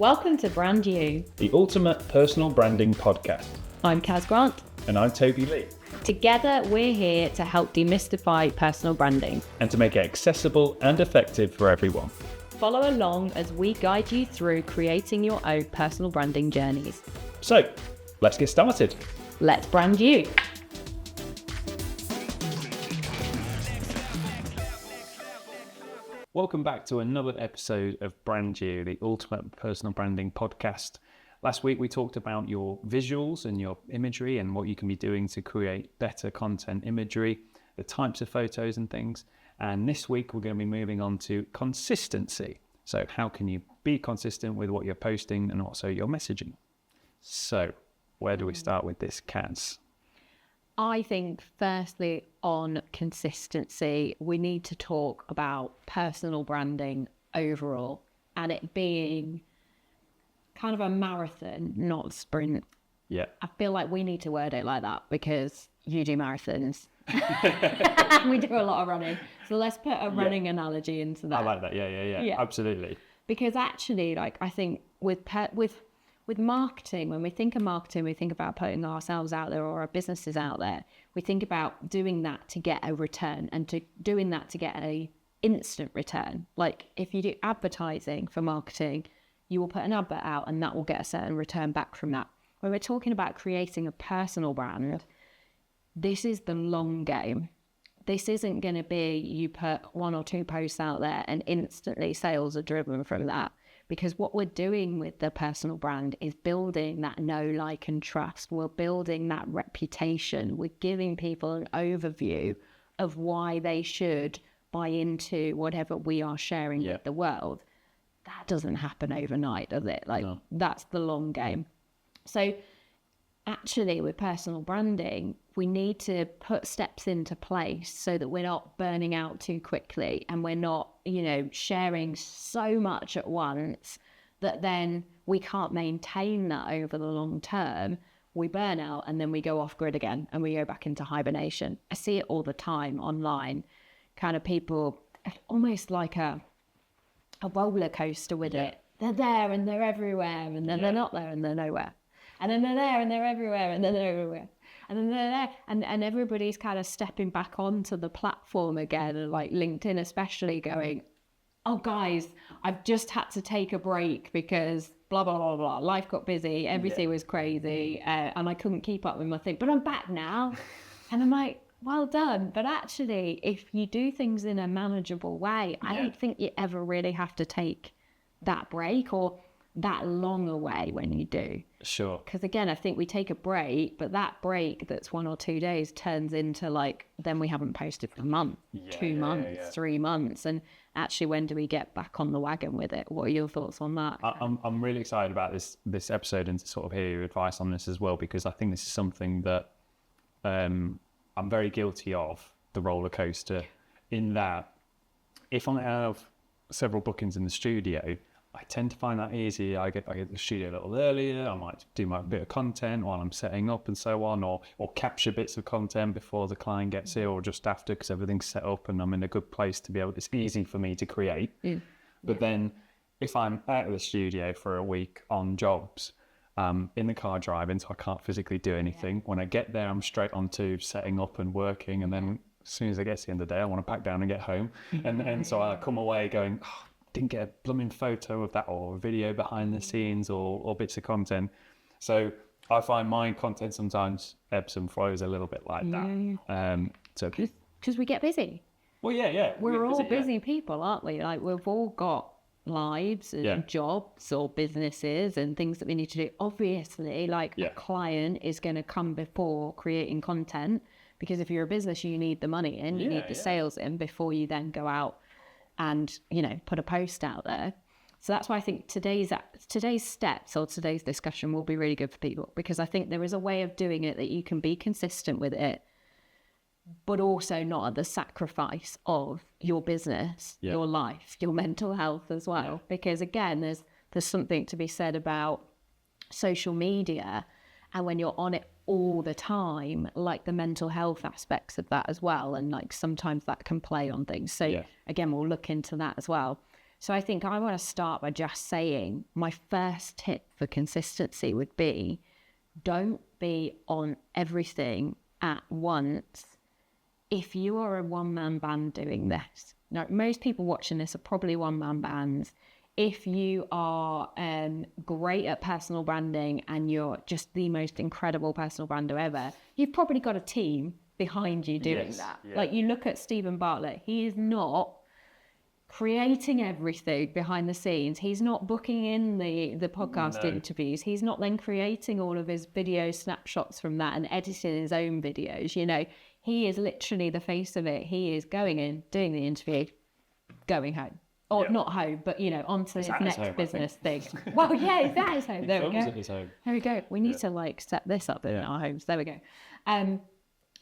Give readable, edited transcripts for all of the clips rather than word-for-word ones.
Welcome to Brand You, the ultimate personal branding podcast. I'm Kaz Grant. And I'm Toby Lee. Together, we're here to help demystify personal branding and to make it accessible and effective for everyone. Follow along as we guide you through creating your own personal branding journeys. So, let's get started. Let's brand you. Welcome back to another episode of Brand You, the ultimate personal branding podcast. Last week we talked about your visuals and your imagery and what you can be doing to create better content imagery, the types of photos and things. And this week we're going to be moving on to consistency. So how can you be consistent with what you're posting and also your messaging? So where do we start with this, Kaz? I think firstly on consistency, we need to talk about personal branding overall and it being kind of a marathon, not a sprint. Yeah. I feel like we need to word it like that because you do marathons. We do a lot of running. So let's put a running analogy into that. I like that. Yeah. Absolutely. Because actually, like, I think with marketing, when we think of marketing, we think about putting ourselves out there or our businesses out there. We think about doing that to get a return and doing that to get a instant return. Like if you do advertising for marketing, you will put an advert out and that will get a certain return back from that. When we're talking about creating a personal brand, this is the long game. This isn't going to be you put one or two posts out there and instantly sales are driven from that. Because what we're doing with the personal brand is building that know, like, and trust. We're building that reputation. We're giving people an overview of why they should buy into whatever we are sharing with the world. That doesn't happen overnight, does it? Like, no. That's the long game. So actually with personal branding, we need to put steps into place so that we're not burning out too quickly and we're not, sharing so much at once that then we can't maintain that over the long term. We burn out and then we go off grid again and we go back into hibernation. I see it all the time online, kind of people almost like a roller coaster with it. They're there and they're everywhere and then they're not there and they're nowhere. And then they're there and they're everywhere and then they're everywhere. And then they're there and everybody's kind of stepping back onto the platform again, and like LinkedIn especially going, oh guys, I've just had to take a break because blah, blah, blah, blah. Life got busy, everything was crazy and I couldn't keep up with my thing, but I'm back now. And I'm like, well done. But actually, if you do things in a manageable way, I don't think you ever really have to take that break or that long away when you do. Sure. Because again, I think we take a break, but that break that's 1 or 2 days turns into like, then we haven't posted for a month, 2 months, 3 months. And actually, when do we get back on the wagon with it? What are your thoughts on that? I'm really excited about this episode and to sort of hear your advice on this as well, because I think this is something that I'm very guilty of, the roller coaster, in that if I have several bookings in the studio, I tend to find that easy. I get the studio a little earlier. I might do my bit of content while I'm setting up and so on, or capture bits of content before the client gets here or just after, because everything's set up and I'm in a good place to be able. It's easy for me to create. But then if I'm out of the studio for a week on jobs, in the car driving, so I can't physically do anything. When I get there, I'm straight onto setting up and working, and then as soon as I get to the end of the day, I want to pack down and get home. And so I come away going, oh, didn't get a blooming photo of that or a video behind the scenes or bits of content. So I find my content sometimes ebbs and flows a little bit like that. So because we get busy. Well, yeah. We're all busy people, aren't we? Like we've all got lives and jobs or businesses and things that we need to do. Obviously, like a client is going to come before creating content, because if you're a business, you need the money in, you need the sales in before you then go out and, put a post out there. So that's why I think today's steps or today's discussion will be really good for people, because I think there is a way of doing it that you can be consistent with it, but also not at the sacrifice of your business, your life, your mental health as well. Because again, there's something to be said about social media, and when you're on it all the time, like the mental health aspects of that as well, and like sometimes that can play on things. So again, we'll look into that as well. So I think I want to start by just saying my first tip for consistency would be, don't be on everything at once. If you are a one-man band doing this, now most people watching this are probably one-man bands. If you are great at personal branding and you're just the most incredible personal brander ever, you've probably got a team behind you doing that. Yeah. Like you look at Stephen Bartlett, he is not creating everything behind the scenes. He's not booking in the podcast interviews. He's not then creating all of his video snapshots from that and editing his own videos. You know, he is literally the face of it. He is going in, doing the interview, going home. Or not home, but, you know, onto his next home, business thing. Well, yeah, it's at his home. There we go. There we go. We need to, like, set this up in our homes. There we go.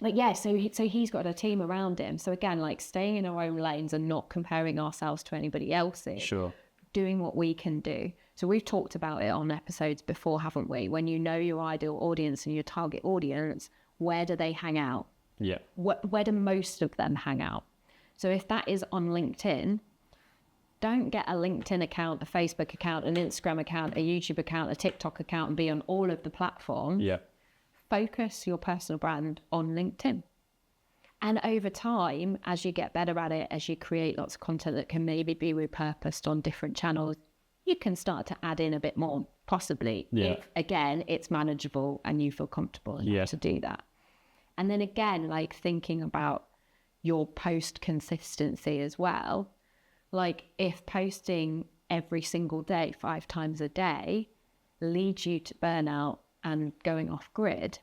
But, yeah, so he's got a team around him. So, again, like, staying in our own lanes and not comparing ourselves to anybody else's. Sure. Doing what we can do. So we've talked about it on episodes before, haven't we? When you know your ideal audience and your target audience, where do they hang out? Yeah. Where do most of them hang out? So if that is on LinkedIn, don't get a LinkedIn account, a Facebook account, an Instagram account, a YouTube account, a TikTok account, and be on all of the platforms. Yeah. Focus your personal brand on LinkedIn. And over time, as you get better at it, as you create lots of content that can maybe be repurposed on different channels, you can start to add in a bit more, possibly. Yeah. If, again, it's manageable and you feel comfortable enough to do that. And then again, like thinking about your post consistency as well. Like if posting every single day, 5 times a day, leads you to burnout and going off grid,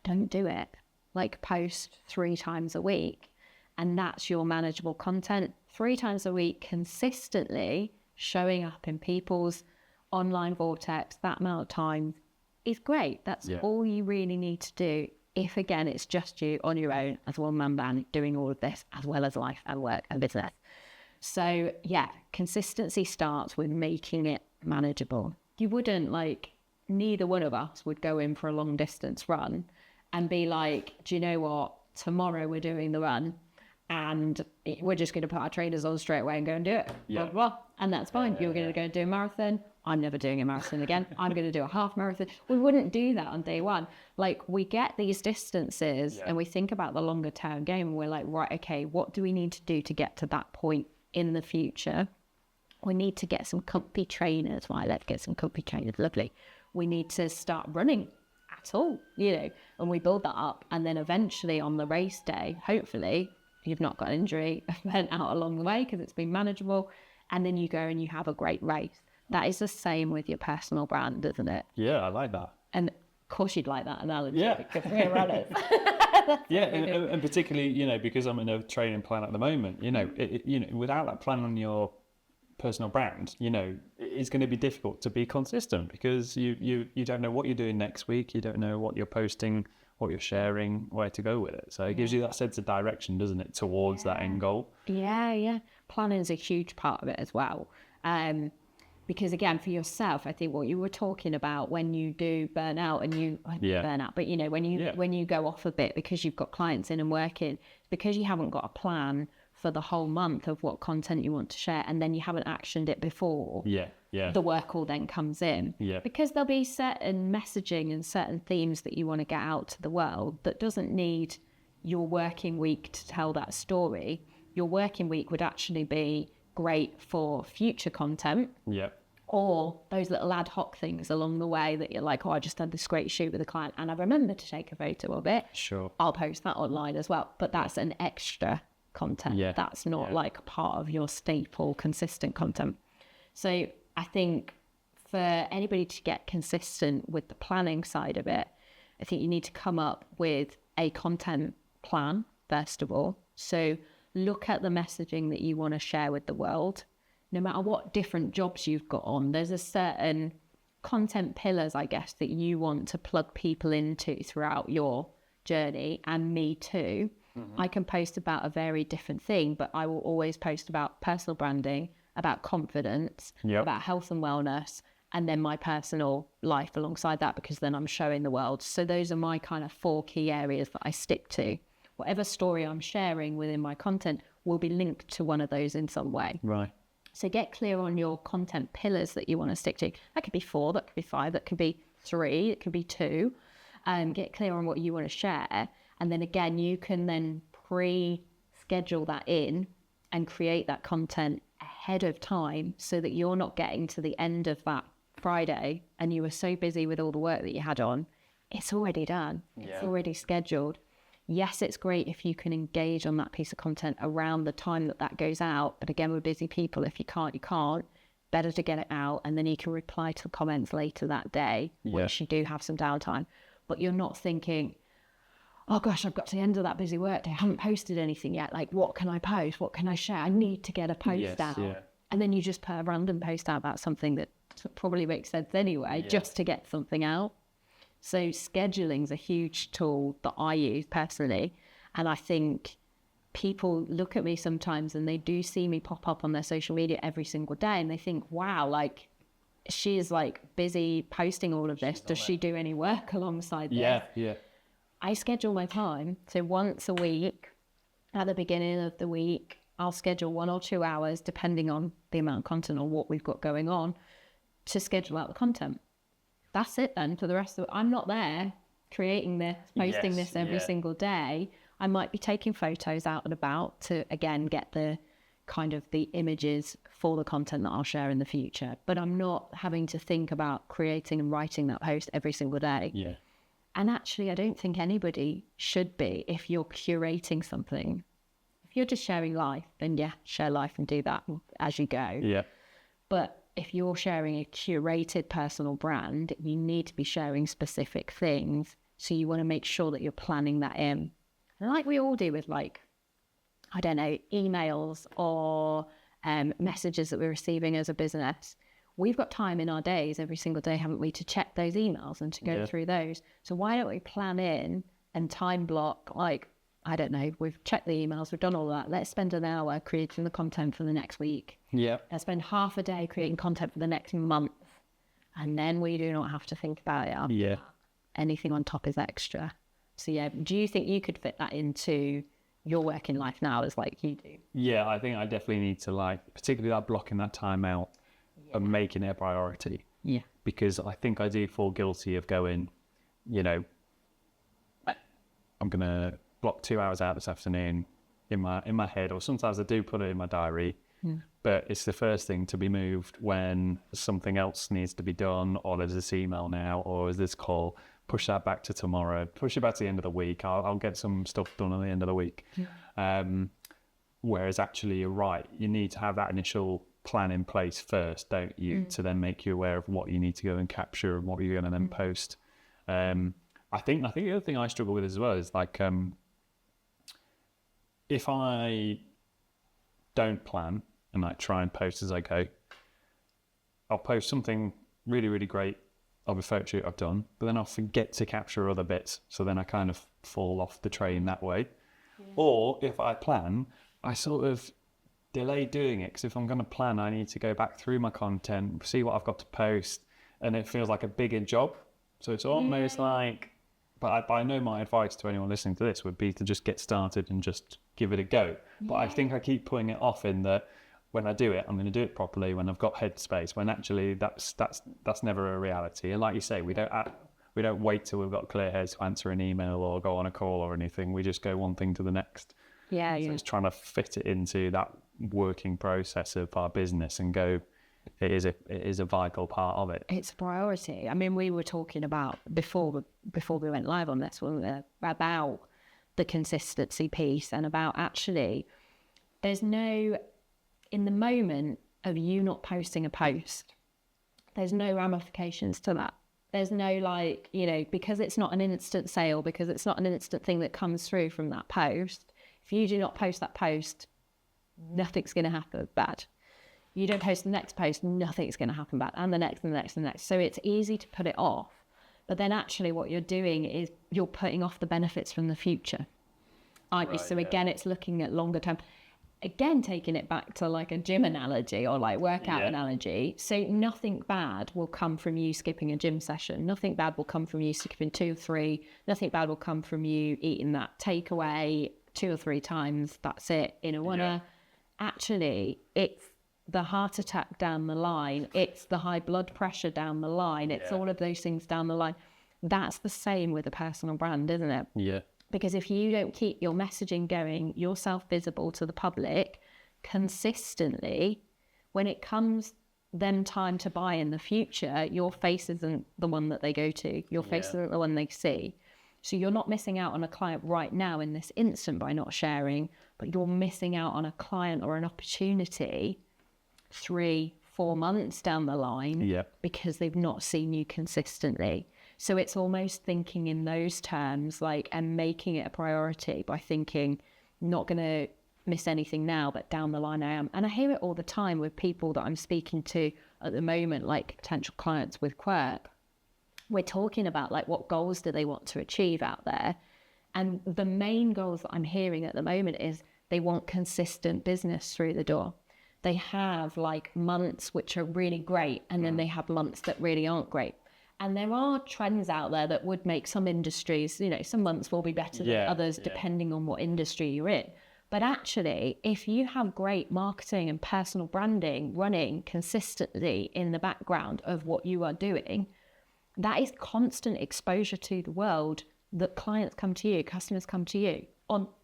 don't do it. Like post 3 times a week, and that's your manageable content. 3 times a week consistently showing up in people's online vortex that amount of time is great. That's all you really need to do. If again, it's just you on your own as one man band doing all of this as well as life and work and business. So yeah, consistency starts with making it manageable. You wouldn't, like, neither one of us would go in for a long distance run and be like, do you know what? Tomorrow we're doing the run and we're just going to put our trainers on straight away and go and do it. Yeah. Blah, blah, blah. And that's fine. You're going to go and do a marathon. I'm never doing a marathon again. I'm going to do a half marathon. We wouldn't do that on day one. Like, we get these distances and we think about the longer term game and we're like, right, okay, what do we need to do to get to that point in the future? We need to get some comfy trainers. Right, let's get some comfy trainers. Lovely. We need to start running at all, you know, and we build that up. And then eventually on the race day, hopefully you've not got an injury, burnt out along the way because it's been manageable. And then you go and you have a great race. That is the same with your personal brand, isn't it? Yeah, I like that. And of course you'd like that analogy because we're runners. Yeah, and particularly, you know, because I'm in a training plan at the moment, you know, without that plan on your personal brand, you know, it's going to be difficult to be consistent because you don't know what you're doing next week. You don't know what you're posting, what you're sharing, where to go with it. So it gives you that sense of direction, doesn't it, towards that end goal? Yeah. Planning is a huge part of it as well. Because again, for yourself, I think what you were talking about when you do burn out and you burn out, but you know, when you go off a bit because you've got clients in and working, because you haven't got a plan for the whole month of what content you want to share, and then you haven't actioned it before. The work all then comes in. Because there'll be certain messaging and certain themes that you want to get out to the world that doesn't need your working week to tell that story. Your working week would actually be great for future content. Or those little ad hoc things along the way that you're like, oh, I just had this great shoot with a client and I remember to take a photo of it. Sure. I'll post that online as well. But that's an extra content. That's not like part of your staple consistent content. So I think for anybody to get consistent with the planning side of it, I think you need to come up with a content plan, first of all. So look at the messaging that you want to share with the world. No matter what different jobs you've got on, there's a certain content pillars, I guess, that you want to plug people into throughout your journey, and me too. I can post about a very different thing, but I will always post about personal branding, about confidence, about health and wellness, and then my personal life alongside that, because then I'm showing the world. So those are my kind of 4 key areas that I stick to. Whatever story I'm sharing within my content will be linked to one of those in some way. Right. So get clear on your content pillars that you want to stick to. That could be 4, that could be 5, that could be 3, it could be 2. Get clear on what you want to share. And then again, you can then pre-schedule that in and create that content ahead of time so that you're not getting to the end of that Friday and you were so busy with all the work that you had on. It's already done. It's already scheduled. Yes, it's great if you can engage on that piece of content around the time that goes out. But again, we're busy people. If you can't, you can't. Better to get it out. And then you can reply to comments later that day, once you do have some downtime. But you're not thinking, oh gosh, I've got to the end of that busy work day. I haven't posted anything yet. Like, what can I post? What can I share? I need to get a post out. Yeah. And then you just put a random post out about something that probably makes sense anyway, just to get something out. So scheduling's a huge tool that I use personally. And I think people look at me sometimes and they do see me pop up on their social media every single day and they think, wow, like she is like busy posting all of this. Does she do any work alongside this? Yeah. I schedule my time. So once a week, at the beginning of the week, I'll schedule 1 or 2 hours, depending on the amount of content or what we've got going on, to schedule out the content. That's it then for the rest of it. I'm not there creating this, posting this every single day. I might be taking photos out and about to, again, get the kind of the images for the content that I'll share in the future. But I'm not having to think about creating and writing that post every single day. Yeah. And actually, I don't think anybody should be if you're curating something. If you're just sharing life, then share life and do that as you go. Yeah. But if you're sharing a curated personal brand, you need to be sharing specific things. So you want to make sure that you're planning that in. And like we all do with like, I don't know, emails or messages that we're receiving as a business, we've got time in our days every single day, haven't we, to check those emails and to go through those. So why don't we plan in and time block, like, I don't know, we've checked the emails, we've done all that. Let's spend an hour creating the content for the next week. Yeah. Let's spend half a day creating content for the next month. And then we do not have to think about it after that. Anything on top is extra. So do you think you could fit that into your working life now as like you do? Yeah, I think I definitely need to, like, particularly that blocking that time out and making it a priority. Yeah. Because I think I do fall guilty of going, you know, I'm going to block 2 hours out this afternoon in my head, or sometimes I do put it in my diary, but it's the first thing to be moved when something else needs to be done, or there's this email now, or is this call. Push that back to tomorrow, push it back to the end of the week. I'll get some stuff done at the end of the week. Whereas actually you're right, you need to have that initial plan in place first, don't you, to then make you aware of what you need to go and capture and what you're going to then post. I think the other thing I struggle with as well is like, if I don't plan and I try and post as I go, I'll post something really, really great of a photo shoot I've done, but then I'll forget to capture other bits. So then I kind of fall off the train that way. Yeah. Or if I plan, I sort of delay doing it, because if I'm going to plan, I need to go back through my content, see what I've got to post, and it feels like a bigger job. So it's almost like, but I know my advice to anyone listening to this would be to just get started and just give it a go. But I think I keep putting it off in that when I do it, I'm going to do it properly when I've got headspace, when actually that's never a reality. And like you say, we don't wait till we've got clear heads to answer an email or go on a call or anything. We just go one thing to the next. So it's trying to fit it into that working process of our business and go, it is a vital part of it. It's a priority. I mean, we were talking about before we went live on this one about the consistency piece and about actually there's no, in the moment of you not posting a post, there's no ramifications to that. There's no like, you know, because it's not an instant sale, because it's not an instant thing that comes through from that post. If you do not post that post, nothing's going to happen bad. You don't post the next post, nothing's going to happen bad, and the next and the next and the next. So it's easy to put it off. But then actually what you're doing is you're putting off the benefits from the future, aren't you? So again, it's looking at longer term. Again, taking it back to like a gym analogy or like workout analogy. So nothing bad will come from you skipping a gym session. Nothing bad will come from you skipping 2 or 3. Nothing bad will come from you eating that takeaway 2 or 3 times. That's it in a winner. Actually, it's the heart attack down the line, it's the high blood pressure down the line, it's all of those things down the line. That's the same with a personal brand, isn't it? Yeah. Because if you don't keep your messaging going, yourself visible to the public consistently, when it comes them time to buy in the future, your face isn't the one that they go to. Your face isn't the one they see. So you're not missing out on a client right now in this instant by not sharing, but you're missing out on a client or an opportunity 3-4 months down the line because they've not seen you consistently. So it's almost thinking in those terms, like, and making it a priority by thinking, not going to miss anything now, but down the line I am. And I hear it all the time with people that I'm speaking to at the moment, like potential clients with Quirk. We're talking about like what goals do they want to achieve out there. And the main goals that I'm hearing at the moment is they want consistent business through the door. They have like months which are really great, and then they have months that really aren't great. And there are trends out there that would make some industries, you know, some months will be better than others depending on what industry you're in. But actually, if you have great marketing and personal branding running consistently in the background of what you are doing, that is constant exposure to the world that clients come to you, customers come to you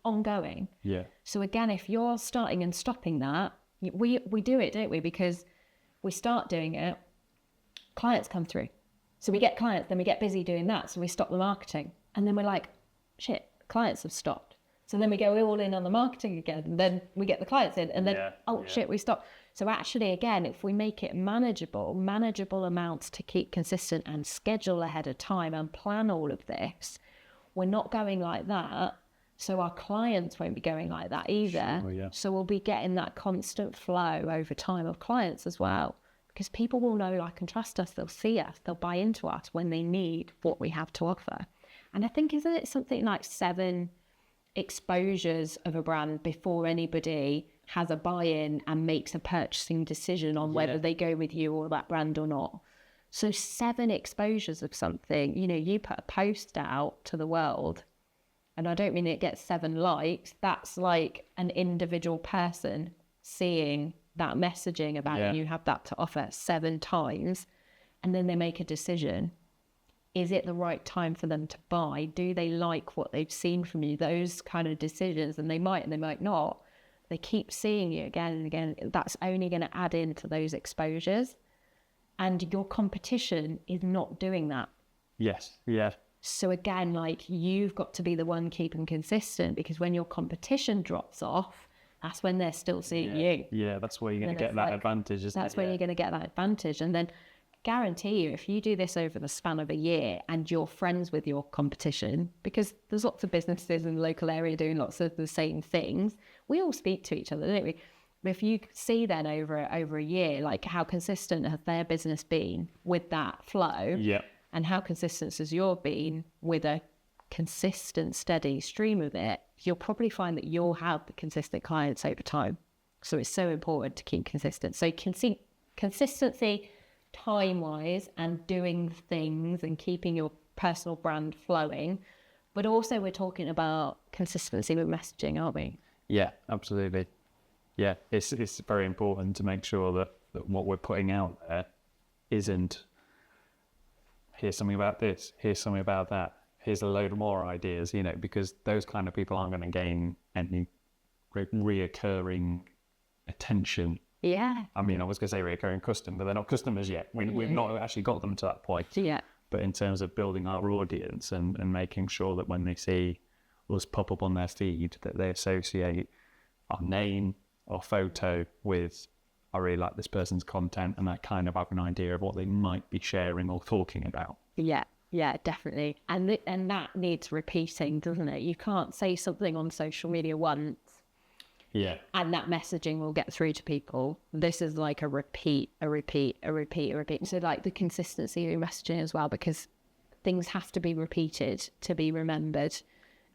ongoing. Yeah. So again, if you're starting and stopping that, we do it, don't we? Because we start doing it, clients come through. So we get clients, then we get busy doing that. So we stop the marketing. And then we're like, shit, clients have stopped. So then we go all in on the marketing again. And then we get the clients in. And then, shit, we stop. So actually, again, if we make it manageable amounts to keep consistent and schedule ahead of time and plan all of this, we're not going like that. So our clients won't be going like that either. Sure, So we'll be getting that constant flow over time of clients as well. Because people will know, like, and trust us. They'll see us. They'll buy into us when they need what we have to offer. And I think, isn't it something like 7 exposures of a brand before anybody has a buy-in and makes a purchasing decision on whether they go with you or that brand or not? So 7 exposures of something. You know, you put a post out to the world, and I don't mean it gets 7 likes. That's like an individual person seeing that messaging about you have that to offer 7 times, and then they make a decision. Is it the right time for them to buy? Do they like what they've seen from you? Those kind of decisions, and they might not. They keep seeing you again and again. That's only going to add into those exposures, and your competition is not doing that. Yes. Yeah. So again, like, you've got to be the one keeping consistent, because when your competition drops off, that's when they're still seeing you. Yeah, that's where you're going to get that advantage, isn't it? That's when you're going to get that advantage. And then guarantee you, if you do this over the span of a year and you're friends with your competition, because there's lots of businesses in the local area doing lots of the same things, we all speak to each other, don't we? But if you see then over a year, like, how consistent has their business been with that flow? Yeah. And how consistent has yours been with a consistent, steady stream of it, you'll probably find that you'll have the consistent clients over time. So it's so important to keep consistent. So you can see consistency time-wise and doing things and keeping your personal brand flowing. But also we're talking about consistency with messaging, aren't we? Yeah, absolutely. Yeah, it's very important to make sure that what we're putting out there isn't, here's something about this, here's something about that, here's a load more ideas, you know, because those kind of people aren't going to gain any reoccurring attention. Yeah. I mean, I was going to say reoccurring custom, but they're not customers yet. We've not actually got them to that point. Yeah. But in terms of building our audience and making sure that when they see us pop up on their feed, that they associate our name or photo with, I really like this person's content, and I kind of have an idea of what they might be sharing or talking about. Yeah. Yeah, definitely. And that needs repeating, doesn't it? You can't say something on social media once. Yeah. And that messaging will get through to people. This is like a repeat. So like the consistency of your messaging as well, because things have to be repeated to be remembered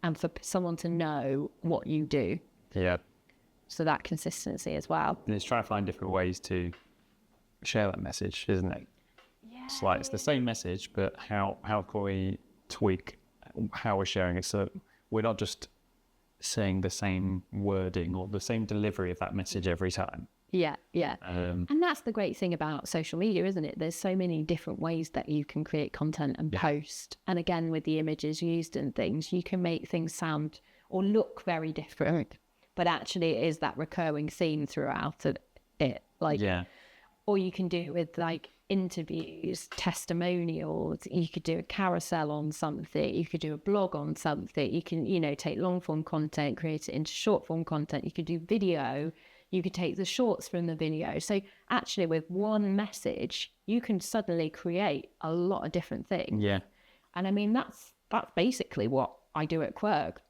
and for someone to know what you do. Yeah. So that consistency as well. And it's trying to find different ways to share that message, isn't it? It's like it's the same message, but how can we tweak how we're sharing it so we're not just saying the same wording or the same delivery of that message every time? Yeah. And that's the great thing about social media, isn't it? There's so many different ways that you can create content and post. And again, with the images used and things, you can make things sound or look very different, but actually it is that recurring theme throughout it. Like, or you can do it with like interviews, testimonials. You could do a carousel on something. You could do a blog on something. You can, take long form content, create it into short form content. You could do video. You could take the shorts from the video. So actually with one message, you can suddenly create a lot of different things. Yeah. And I mean, that's basically what I do at Quirk.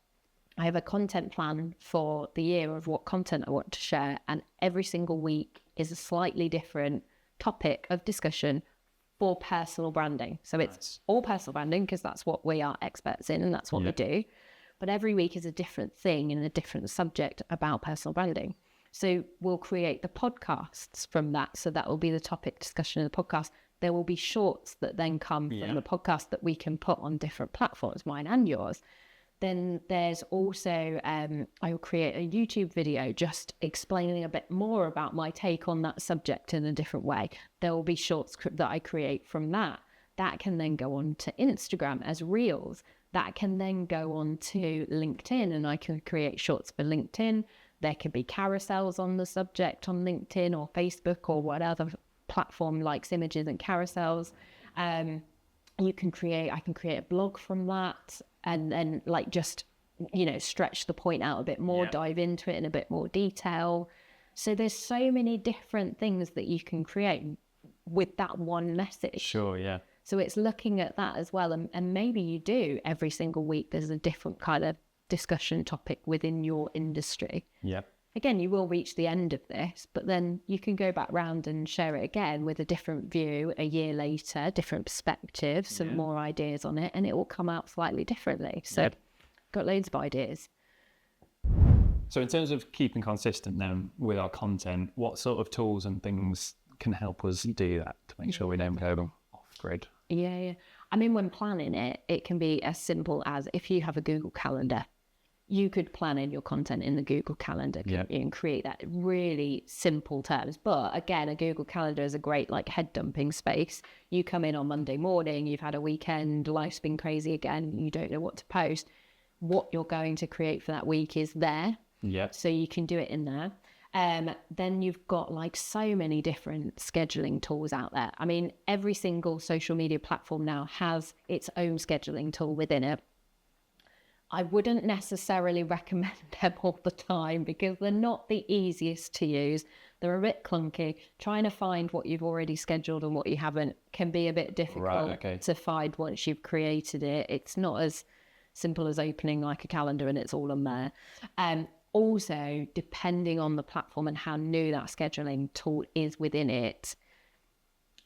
I have a content plan for the year of what content I want to share. And every single week is a slightly different topic of discussion for personal branding. So it's all personal branding because that's what we are experts in and that's what we do. But every week is a different thing and a different subject about personal branding. So we'll create the podcasts from that. So that will be the topic discussion of the podcast. There will be shorts that then come from the podcast that we can put on different platforms, mine and yours. Then there's also, I will create a YouTube video just explaining a bit more about my take on that subject in a different way. There will be shorts that I create from that. That can then go on to Instagram as Reels. That can then go on to LinkedIn and I can create shorts for LinkedIn. There could be carousels on the subject on LinkedIn or Facebook or whatever platform likes images and carousels. I can create a blog from that and then like just, stretch the point out a bit more, dive into it in a bit more detail. So there's so many different things that you can create with that one message. Sure, yeah. So it's looking at that as well. And maybe you do every single week, there's a different kind of discussion topic within your industry. Yeah. Again, you will reach the end of this, but then you can go back round and share it again with a different view a year later, different perspectives, some more ideas on it, and it will come out slightly differently. So got loads of ideas. So in terms of keeping consistent then with our content, what sort of tools and things can help us do that to make sure we don't go off grid? Yeah. I mean, when planning it, it can be as simple as if you have a Google Calendar, you could plan in your content in the Google Calendar and create that really simple terms. But again, a Google Calendar is a great like head dumping space. You come in on Monday morning, you've had a weekend, life's been crazy again, you don't know what to post. What you're going to create for that week is there. Yeah. So you can do it in there. Then you've got like so many different scheduling tools out there. I mean, every single social media platform now has its own scheduling tool within it. I wouldn't necessarily recommend them all the time because they're not the easiest to use. They're a bit clunky. Trying to find what you've already scheduled and what you haven't can be a bit difficult to find once you've created it. It's not as simple as opening like a calendar and it's all on there. Also, depending on the platform and how new that scheduling tool is within it,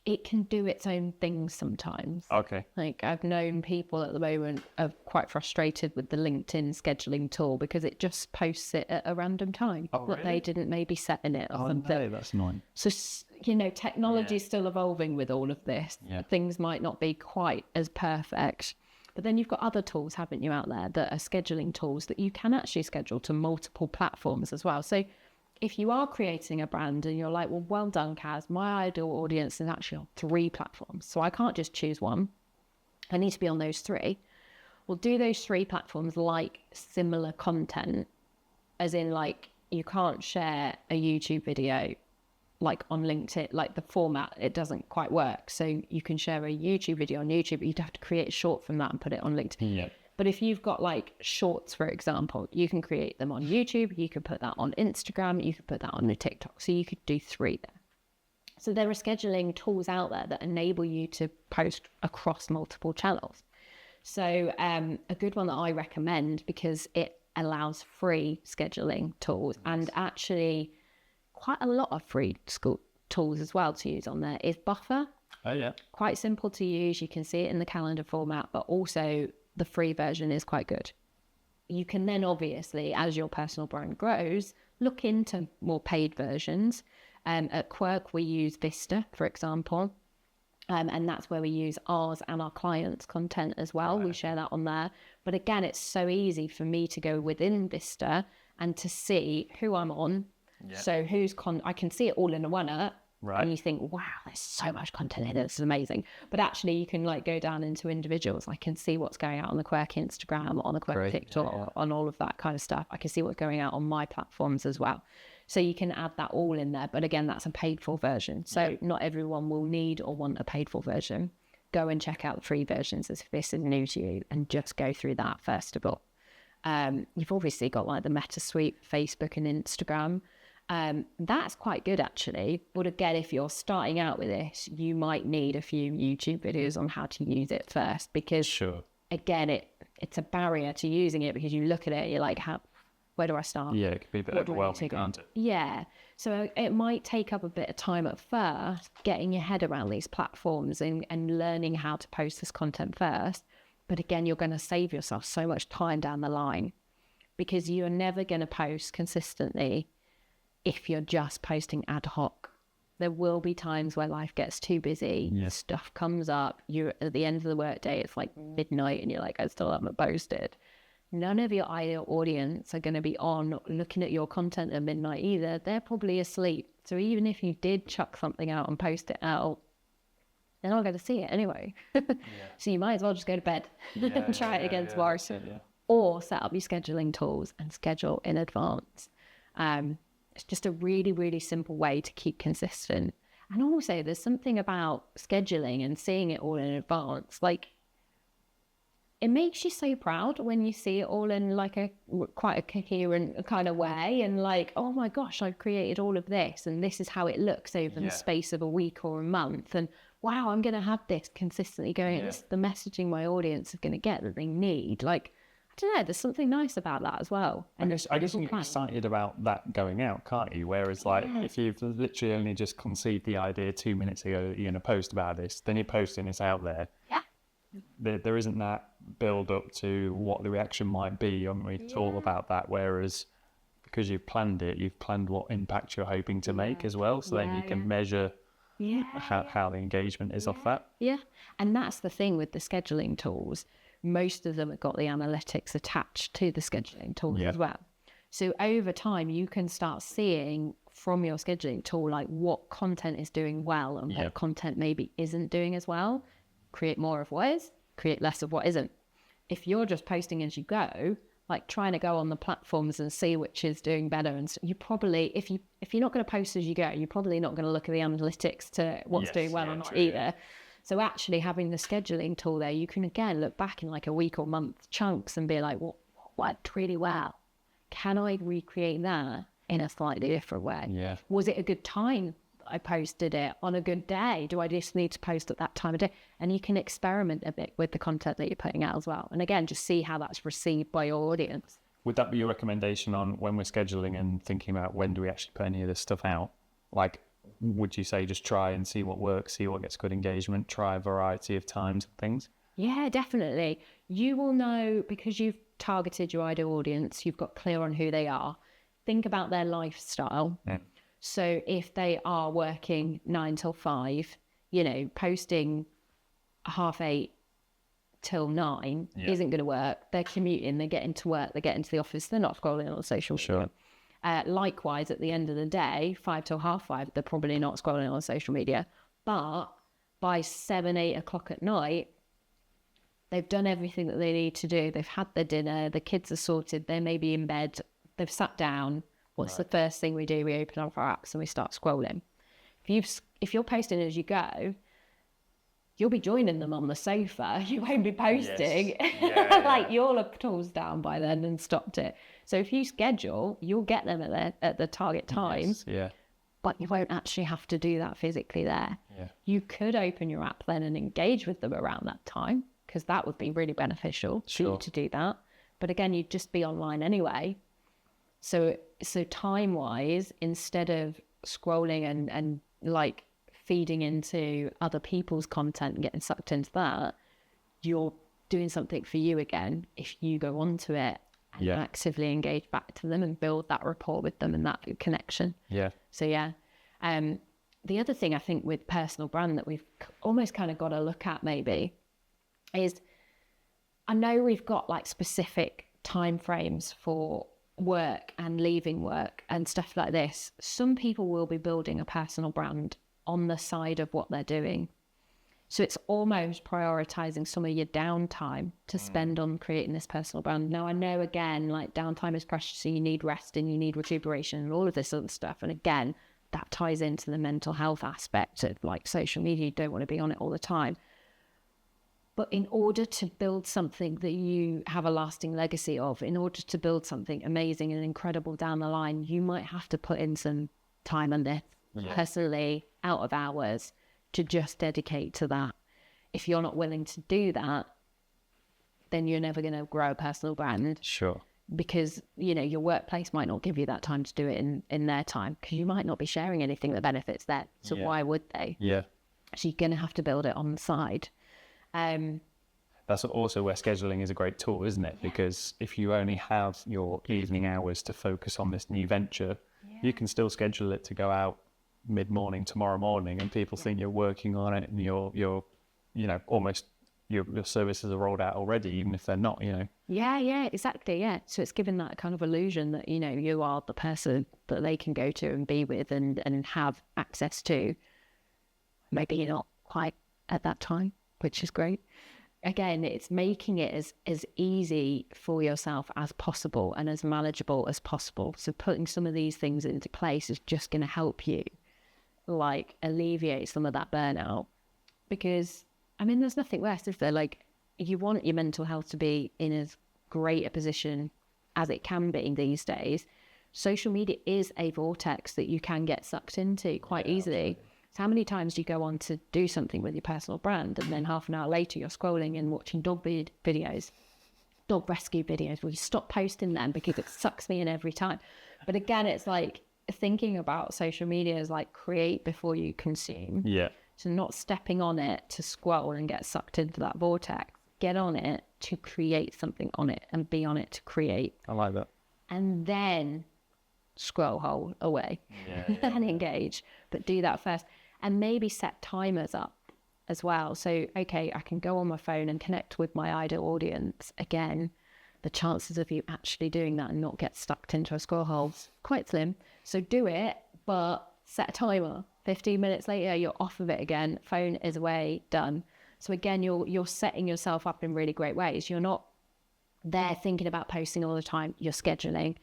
it can do its own things sometimes. Okay. Like I've known people at the moment are quite frustrated with the LinkedIn scheduling tool because it just posts it at a random time that they didn't maybe set in it or something. No, that's annoying. So, technology is still evolving with all of this. Yeah. Things might not be quite as perfect. But then you've got other tools, haven't you, out there that are scheduling tools that you can actually schedule to multiple platforms as well. So if you are creating a brand and you're like, well done, Kaz, my ideal audience is actually on 3 platforms. So I can't just choose one. I need to be on those 3. Well, do those 3 platforms like similar content, as in like you can't share a YouTube video like on LinkedIn, like the format, it doesn't quite work. So you can share a YouTube video on YouTube, but you'd have to create a short from that and put it on LinkedIn. Yeah. But if you've got like shorts, for example, you can create them on YouTube, you could put that on Instagram, you could put that on the TikTok. So you could do 3 there. So there are scheduling tools out there that enable you to post across multiple channels. So a good one that I recommend because it allows free scheduling tools and actually quite a lot of free tools as well to use on there is Buffer. Oh, yeah. Quite simple to use. You can see it in the calendar format, but also the free version is quite good. You can then obviously, as your personal brand grows, look into more paid versions. At Quirk, we use Vista, for example, and that's where we use ours and our clients' content as well. Right. We share that on there. But again, it's so easy for me to go within Vista and to see who I'm on, So I can see it all in a one-up. Right. And you think, wow, there's so much content here. This is amazing. But actually, you can like go down into individuals. I can see what's going out on the Quirky Instagram, on the Quirky TikTok, on all of that kind of stuff. I can see what's going out on my platforms as well. So you can add that all in there. But again, that's a paid for version. So not everyone will need or want a paid for version. Go and check out the free versions if this is new to you and just go through that first of all. You've obviously got like the Meta Suite, Facebook and Instagram. That's quite good actually, but again, if you're starting out with this, you might need a few YouTube videos on how to use it first, because again, it's a barrier to using it, because you look at it, you're like, where do I start? Yeah, it could be a bit overwhelming, can't it? Yeah, so it might take up a bit of time at first, getting your head around these platforms and learning how to post this content first. But again, you're going to save yourself so much time down the line, because you're never going to post consistently if you're just posting ad hoc. There will be times where life gets too busy, stuff comes up, you're at the end of the workday, it's like midnight and you're like, I still haven't posted. None of your ideal audience are going to be on looking at your content at midnight either. They're probably asleep. So even if you did chuck something out and post it out, they're not going to see it anyway. So you might as well just go to bed and try it again tomorrow. Or set up your scheduling tools and schedule in advance. It's just a really, really simple way to keep consistent. And also there's something about scheduling and seeing it all in advance. Like, it makes you so proud when you see it all in like quite a coherent kind of way, and like, oh my gosh, I've created all of this and this is how it looks over the space of a week or a month. And wow, I'm going to have this consistently going. It's the messaging my audience is going to get that they need. Like, I don't know, there's something nice about that as well. And I guess you get excited about that going out, can't you? Whereas like if you've literally only just conceived the idea 2 minutes ago that you're going to post about this, then you're posting this out there. There isn't that build up to what the reaction might be. It's all about that. Whereas because you've planned it, you've planned what impact you're hoping to make as well. So then you can measure how the engagement is off that. And that's the thing with the scheduling tools. Most of them have got the analytics attached to the scheduling tools as well. So over time, you can start seeing from your scheduling tool, like what content is doing well and what content maybe isn't doing as well. Create more of what is, create less of what isn't. If you're just posting as you go, like trying to go on the platforms and see which is doing better, and you probably, if you're not going to post as you go, you're probably not going to look at the analytics to what's doing well or not either. So actually having the scheduling tool there, you can again look back in like a week or month chunks and be like, what worked really well? Can I recreate that in a slightly different way? Was it a good time I posted it on a good day? Do I just need to post at that time of day? And you can experiment a bit with the content that you're putting out as well. And again, just see how that's received by your audience. Would that be your recommendation on when we're scheduling and thinking about when do we actually put any of this stuff out? Like, would you say just try and see what works, see what gets good engagement, try a variety of times and things? Yeah, definitely. You will know, because you've targeted your ideal audience, you've got clear on who they are. Think about their lifestyle. So if they are working 9 till 5, posting 8:30 till 9 isn't going to work. They're commuting, they're getting to work, they get into the office, they're not scrolling on social media. Likewise, at the end of the day, 5 till 5:30, they're probably not scrolling on social media. But by 7, 8 o'clock at night, they've done everything that they need to do. They've had their dinner, the kids are sorted, they may be in bed, they've sat down. What's the first thing we do? We open up our apps and we start scrolling. If you're posting as you go, you'll be joining them on the sofa. You won't be posting. Like you'll have tools down by then and stopped it. So if you schedule, you'll get them at the target time. But you won't actually have to do that physically there. You could open your app then and engage with them around that time, because that would be really beneficial for you to do that. But again, you'd just be online anyway. So time-wise, instead of scrolling and like feeding into other people's content and getting sucked into that, you're doing something for you again if you go onto it and actively engage back to them and build that rapport with them and that connection. So the other thing I think with personal brand that we've almost kind of got to look at maybe is, I know we've got like specific time frames for work and leaving work and stuff like this, some people will be building a personal brand on the side of what they're doing. So it's almost prioritizing some of your downtime to spend on creating this personal brand. Now, I know, again, like downtime is precious, so you need rest and you need recuperation and all of this other stuff. And again, that ties into the mental health aspect of like social media. You don't want to be on it all the time. But in order to build something that you have a lasting legacy of, in order to build something amazing and incredible down the line, you might have to put in some time on this, personally, out of hours, to just dedicate to that. If you're not willing to do that, then you're never going to grow a personal brand. Sure. Because, you know, your workplace might not give you that time to do it in their time, because you might not be sharing anything that benefits them. So why would they? Yeah. So you're going to have to build it on the side. That's also where scheduling is a great tool, isn't it? Because if you only have your evening hours to focus on this new venture, you can still schedule it to go out mid-morning tomorrow morning, and people think you're working on it, and you're you know, almost your services are rolled out already, even if they're not, you know. Yeah, exactly. So it's given that kind of illusion that, you know, you are the person that they can go to and be with and have access to. Maybe you're not quite at that time, which is great. Again, it's making it as easy for yourself as possible and as manageable as possible. So putting some of these things into place is just going to help you like alleviate some of that burnout. Because, I mean, there's nothing worse, is there? Like, you want your mental health to be in as great a position as it can be these days. Social media is a vortex that you can get sucked into quite easily. So how many times do you go on to do something with your personal brand, and then half an hour later you're scrolling and watching dog videos, dog rescue videos? Well, you stop posting them because it sucks me in every time. But again, it's like thinking about social media as like create before you consume. Yeah. So not stepping on it to scroll and get sucked into that vortex. Get on it to create something on it and be on it to create. I like that. And then scroll away and engage. But do that first. And maybe set timers up as well. So, okay, I can go on my phone and connect with my ideal audience. Again, the chances of you actually doing that and not get stuck into a scroll hole is quite slim. So do it, but set a timer. 15 minutes later, you're off of it again. Phone is away, done. So again, you're setting yourself up in really great ways. You're not there thinking about posting all the time. You're scheduling.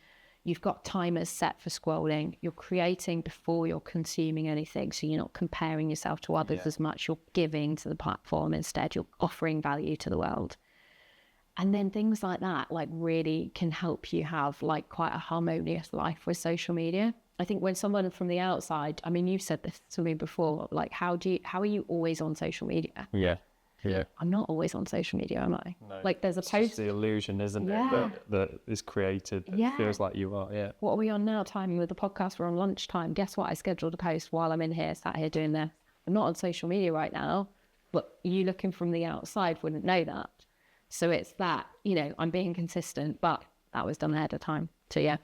You've got timers set for scrolling. You're creating before you're consuming anything. So you're not comparing yourself to others as much. You're giving to the platform instead. You're offering value to the world. And then things like that, like, really can help you have like quite a harmonious life with social media. I think when someone from the outside, I mean, you've said this to me before, like, how are you always on social media? Yeah. I'm not always on social media, am I? No. Like, there's a It's post. just the illusion, isn't it, that is created. It feels like you are, What are we on now? Timing with the podcast, we're on lunchtime. Guess what? I scheduled a post while I'm in here, sat here doing this. I'm not on social media right now, but you looking from the outside wouldn't know that. So it's that, you know, I'm being consistent, but that was done ahead of time. So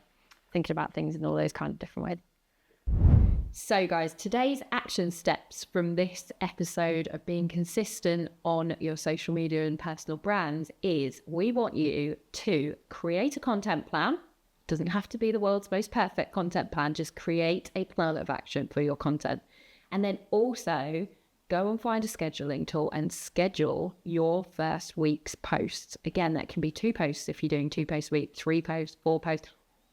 thinking about things in all those kind of different ways. So guys, today's action steps from this episode of being consistent on your social media and personal brands is, we want you to create a content plan. Doesn't have to be the world's most perfect content plan. Just create a plan of action for your content. And then also go and find a scheduling tool and schedule your first week's posts. Again, that can be 2 posts if you're doing 2 posts a week, 3 posts, 4 posts.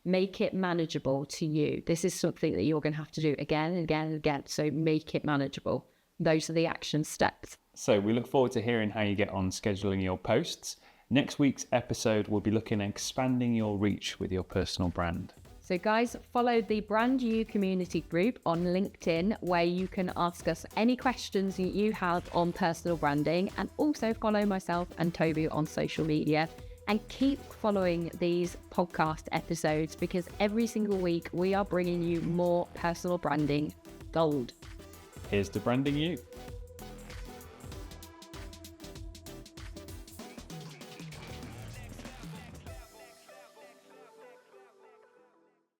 Make it manageable to you. This is something that you're going to have to do again and again and again. So make it manageable. Those are the action steps. So we look forward to hearing how you get on scheduling your posts. Next week's episode, we'll be looking at expanding your reach with your personal brand. So guys, follow the Brand You community group on LinkedIn, where you can ask us any questions that you have on personal branding, and also follow myself and Toby on social media. And keep following these podcast episodes, because every single week we are bringing you more personal branding gold. Here's to branding you.